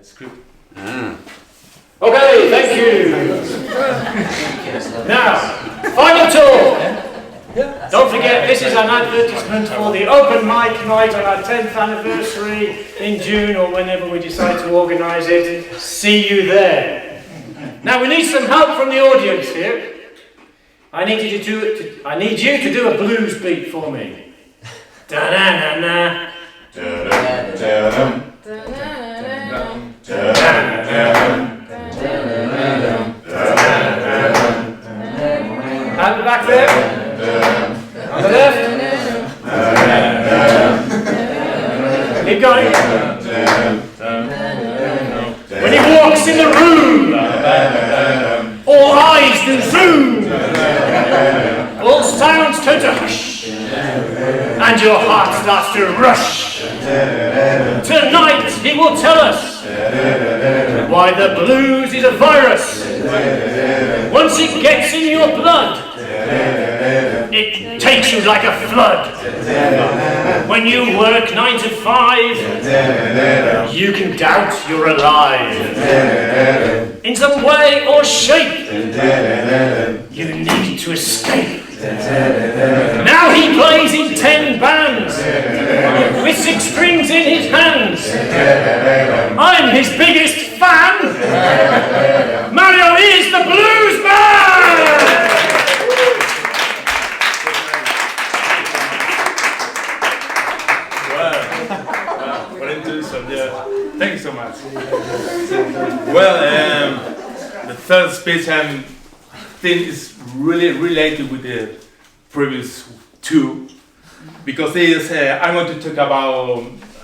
script. Okay, thank you. Now, final tour. Don't forget, this is an advertisement for the open mic night on our 10th anniversary in June or whenever we decide to organise it. See you there. Now we need some help from the audience here. I need you to do a blues beat for me. Da-na-na-na. Da-da-da-dum. Da-da-da-dum. Da-da-da-dum. At the back there. On the left. Keep going. When he walks in the room, all eyes do zoom. All sounds turn to hush. And your heart starts to rush. Tonight he will tell us why the blues is a virus. Once it gets in your blood, it takes you like a flood. When you work 9 to 5, you can doubt you're alive. In some way or shape, you need to escape. Now he plays in 10 bands, with 6 strings in his hands. I'm his biggest fan. Mario is the Bluesman! Thank you so much. Well, the third speech I think is really related with the previous two, because I'm going to talk about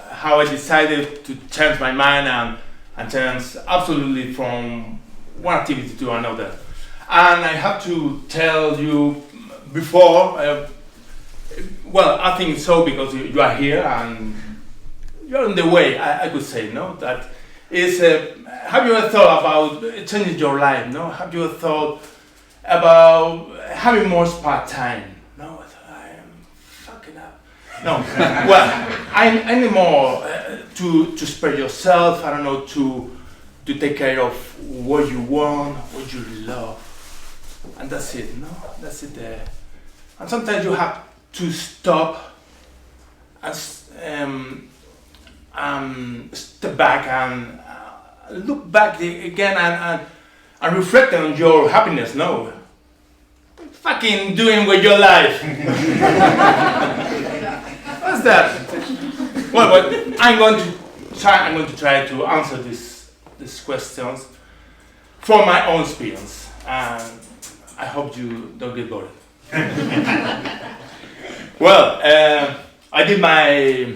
how I decided to change my mind and change absolutely from one activity to another. And I have to tell you before, well, I think so because you are here and you're on the way, I could say, no? That is, have you ever thought about changing your life, no? Have you ever thought about having more spare time? No, I am fucking up. No, well, I need more to spare yourself, I don't know, to take care of what you want, what you love. And that's it, no? That's it there. And sometimes you have to stop and step back and look back again and reflect on your happiness. No, fucking doing with your life. What's that? Well, but I'm going to try to answer these questions from my own experience, and I hope you don't get bored. Well, I did my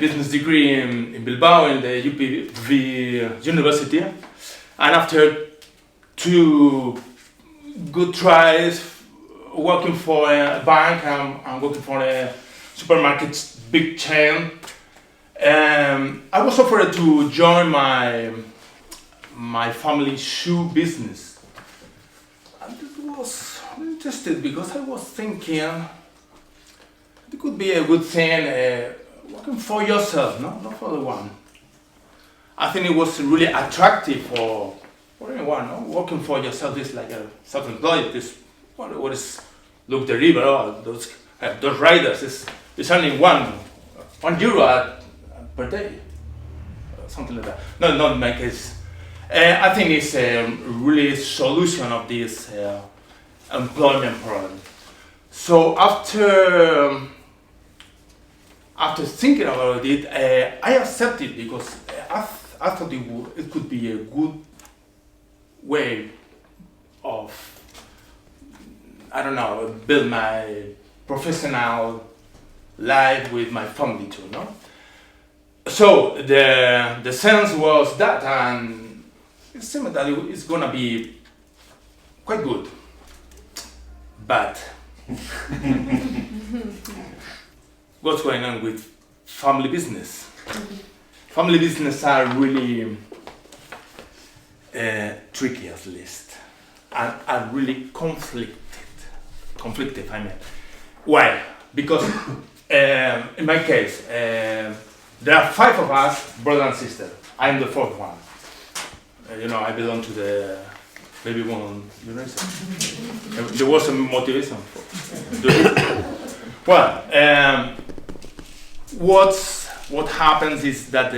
business degree in Bilbao in the UPV University, and after 2 good tries working for a bank and working for a supermarket big chain, I was offered to join my family shoe business, and it was interesting because I was thinking it could be a good thing. Working for yourself, no? Not for the one. I think it was really attractive for anyone, no? Working for yourself is like a self-employed. This what is look the river, oh, those riders is earning €1 per day, something like that. No, not in my case. I think it's a really solution of this employment problem. So after thinking about it, I accepted because I thought it could be a good way of, I don't know, build my professional life with my family too, no? So the sense was that, and it seemed that it's gonna be quite good, but what's going on with family business? Family business are really tricky, at least, and are really conflicted. I mean, why? Because in my case, There are 5 of us, brother and sister. I'm the 4th one. I belong to the baby boom generation. There was some motivation for doing it. Well, what happens is that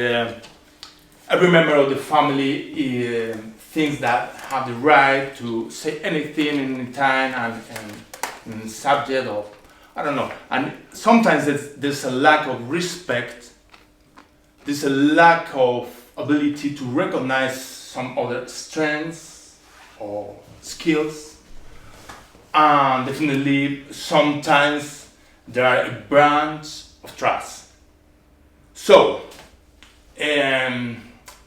every member of the family thinks that have the right to say anything in time and subject of, I don't know. And sometimes there's a lack of respect. There's a lack of ability to recognize some other strengths or skills. And definitely sometimes there are a branch of trust. So,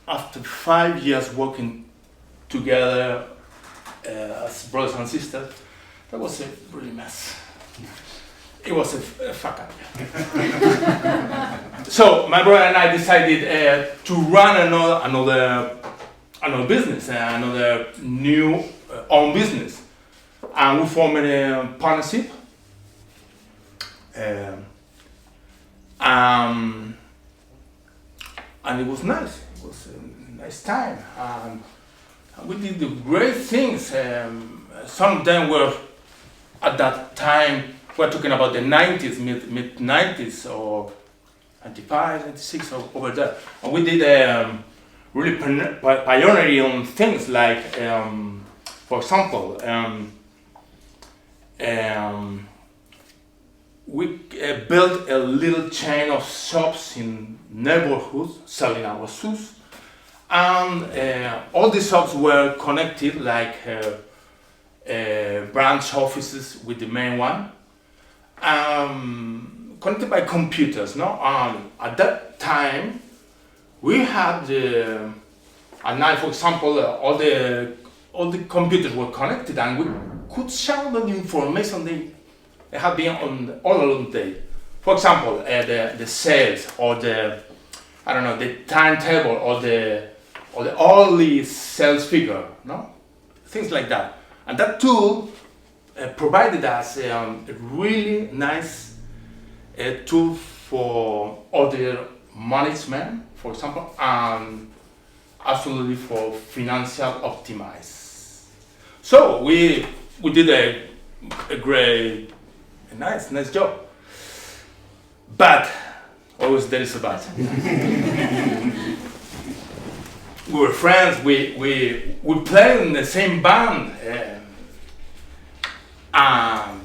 after 5 years working together as brothers and sisters, that was a really mess. It was a fuck up. So my brother and I decided to run another business, another new own business, and we formed a partnership. And it was nice. It was a nice time. We did the great things. Some of them were at that time. We're talking about the 90s, mid 90s, or 95, 96, or over there. And we did really pioneering things like, for example, we built a little chain of shops in neighborhoods selling our shoes, and all the shops were connected like branch offices with the main one, connected by computers. No, at that time we had at night, for example, all the computers were connected, and we could share the information they have been on all along the day. For example, the sales, or the timetable, or the hourly sales figure, no, things like that. And that tool provided us a really nice tool for order management, for example, and absolutely for financial optimize. So we did a nice job. But always there is a but. We were friends. We played in the same band.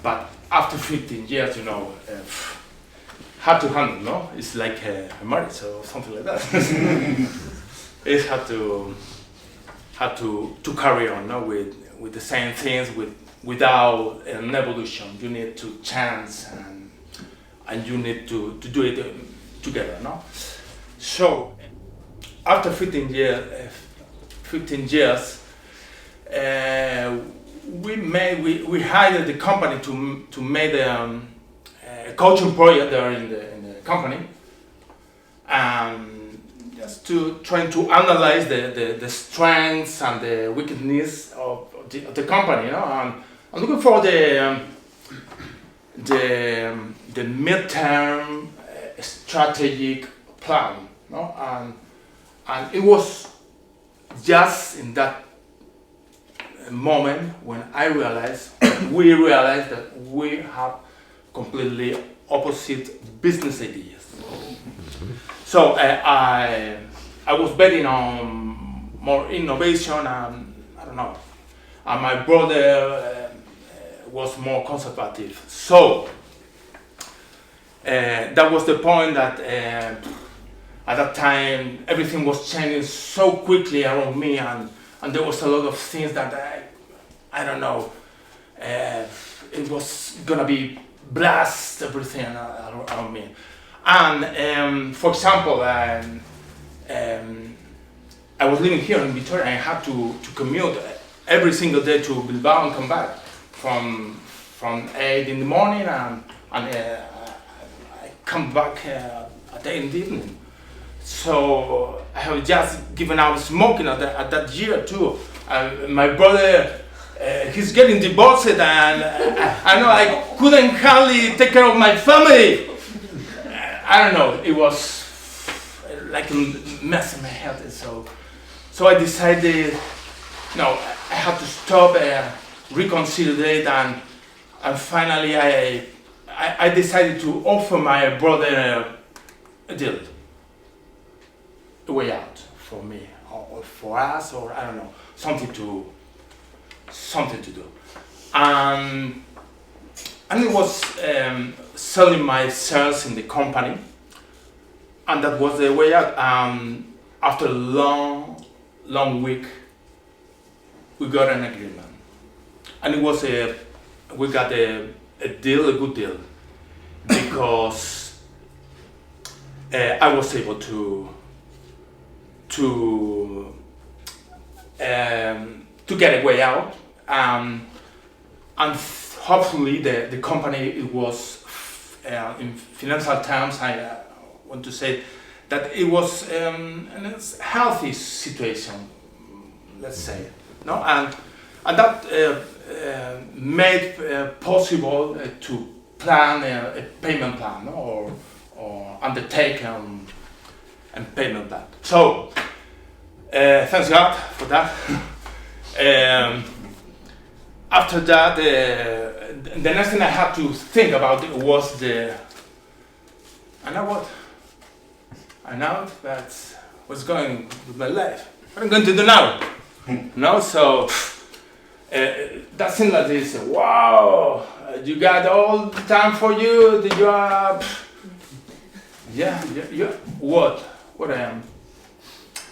But after 15 years, hard to handle. No, it's like a marriage or something like that. It's hard to carry on, no, with the same things without an evolution. You need to chance and you need to do it together, no? So after 15 years, we hired the company to make a coaching project there in the company, just to trying to analyze the strengths and the weakness of the company, I'm looking for the midterm strategic plan, and it was just in that moment when we realized that we have completely opposite business ideas. So I was betting on more innovation, and and my brother was more conservative. So that was the point that at that time everything was changing so quickly around me, and there was a lot of things that it was gonna be blast everything around me. And for example, I was living here in Vitoria, and I had to commute every single day to Bilbao and come back from 8 in the morning, and I come back at 8 in the evening. So I have just given out smoking at that year too. My brother, he's getting divorced, and I couldn't hardly take care of my family. It was like a mess in my head. And so I decided, no, I have to stop, reconsider it, and finally I decided to offer my brother a deal, a way out for me, or for us, or I don't know, something to do. And it was selling my shares in the company, and that was the way out. After a long week, we got an agreement, and it was we got a good deal, because I was able to get a way out, and hopefully the company, it was in financial terms, I want to say that it was in a healthy situation, let's say, no, and that made possible to plan a payment plan, no? or undertake a payment plan. So thanks God for that. After that, the next thing I had to think about was I know that's what's going with my life. What I'm going to do now? No, so that seemed like this. Wow, you got all the time for you. You are, yeah. What I am.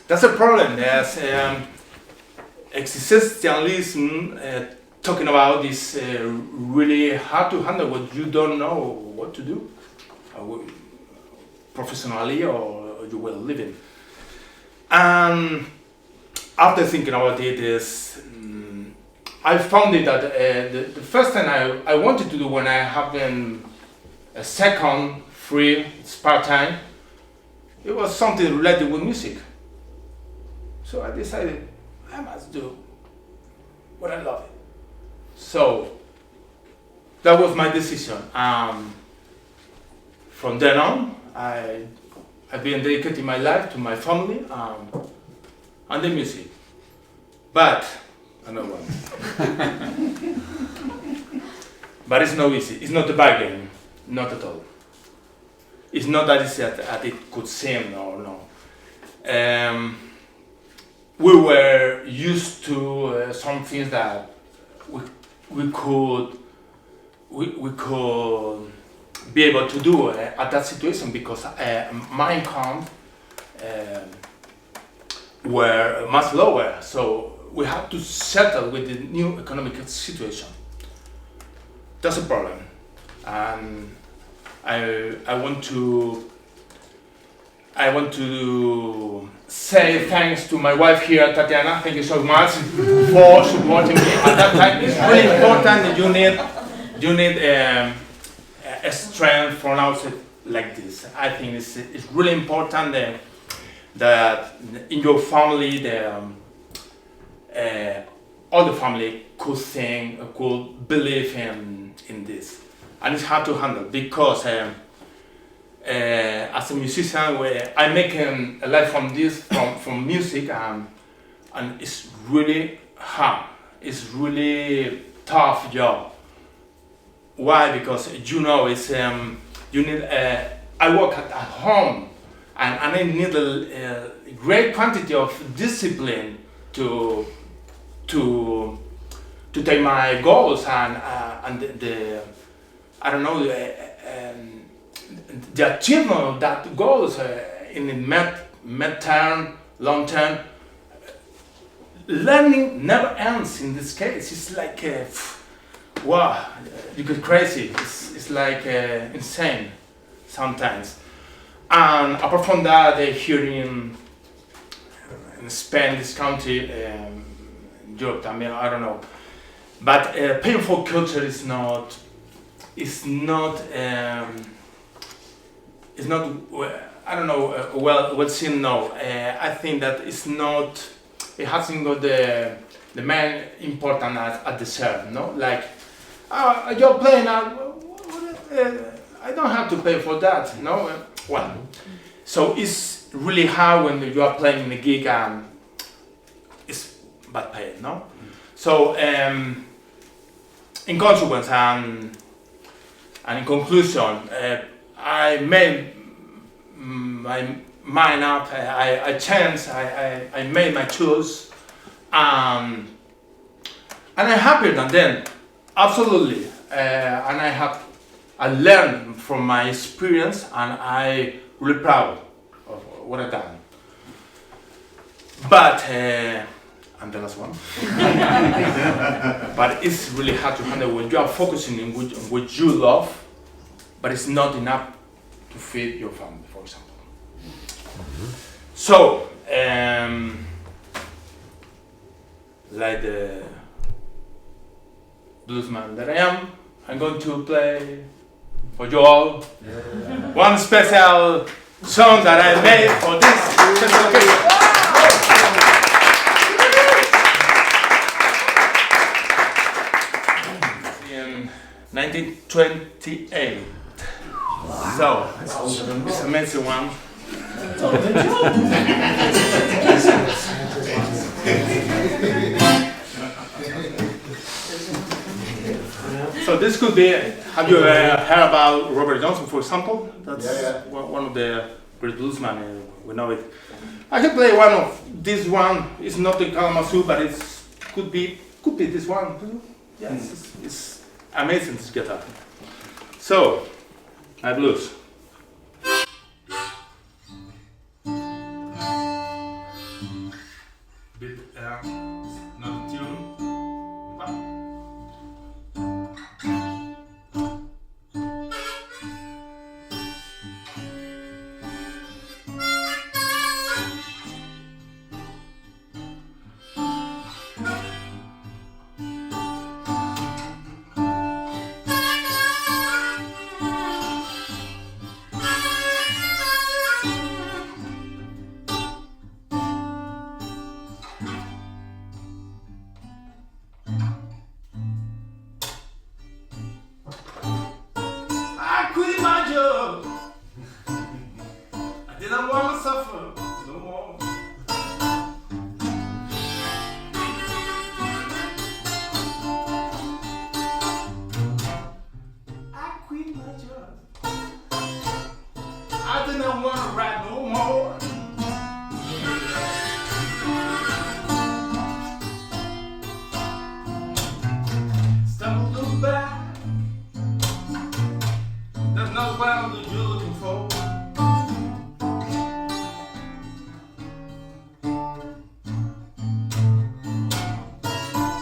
That's a problem. There's existentialism. Talking about this really hard to handle what you don't know what to do, professionally or you will living. And after thinking about it, I found it that the first thing I wanted to do when I have a second free spare time, it was something related with music. So I decided I must do what I love. So that was my decision. From then on, I've been dedicating my life to my family and the music. But another one. But it's not easy. It's not a bargain, not at all. It's not that easy as it could seem. No. We were used to some things that we could be able to do at that situation, because my income were much lower, so we had to settle with the new economic situation. That's a problem, and I want to say thanks to my wife here, Tatiana. Thank you so much for supporting me at that time. It's really important. You need a strength for an outset like this. I think it's really important that in your family, all the family could think, could believe in this, and it's hard to handle because. As a musician, I make a life from this, from music, and it's really hard. It's really tough job. Why? Because it's you need. I work at home, and I need a great quantity of discipline to take my goals and the I don't know. The achievement of that goals in the mid-term, long-term, learning never ends in this case. It's like, wow, you get crazy. It's like insane sometimes. And apart from that, here in Spain, this country, Europe, I mean, I don't know. But painful culture is not. It's not, I don't know, well seen, no. I think that it's not, it hasn't got the main importance at the serve, no? Like, you're playing, I don't have to pay for that, no? Well, so it's really hard when you are playing in a gig and it's bad paid, no? So in consequence and in conclusion, I made my mind up. I changed. I made my choice, and I'm happier than then, absolutely. And I learned from my experience, and I really proud of what I've done. But I'm the last one. But it's really hard to handle when you are focusing on what you love, but it's not enough to feed your family, for example. So, like the bluesman that I am, I'm going to play for you all one special song that I made for this special occasion. In 1928. So, it's an amazing one. So this could be, have you heard about Robert Johnson, for example? That's one of the great bluesmen, we know it. I can play one of this one. It's not the Kalamazoo, but it could be this one. Yes, it's amazing, this guitar. So, my blues. Bit, not a tune. I quit my job. I didn't want to suffer no more. I quit my job. I didn't want to ride no more. Stop look back. There's no ground that you're looking for.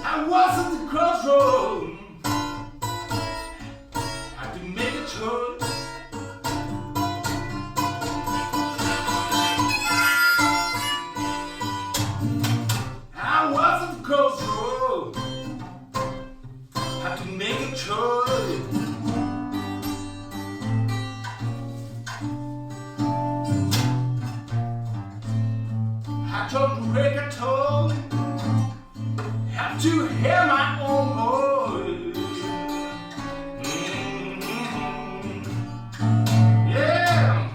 I was at the crossroad. I had to make a choice. I was at the crossroad. I had to make a choice. I told the reggaeton, have to hear my own voice. Yeah.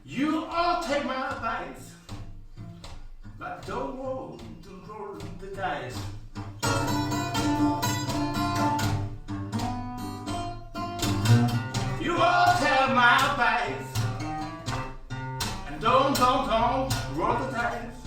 You all take my advice, but don't roll the dice. You all take my advice, and don't roll the dice.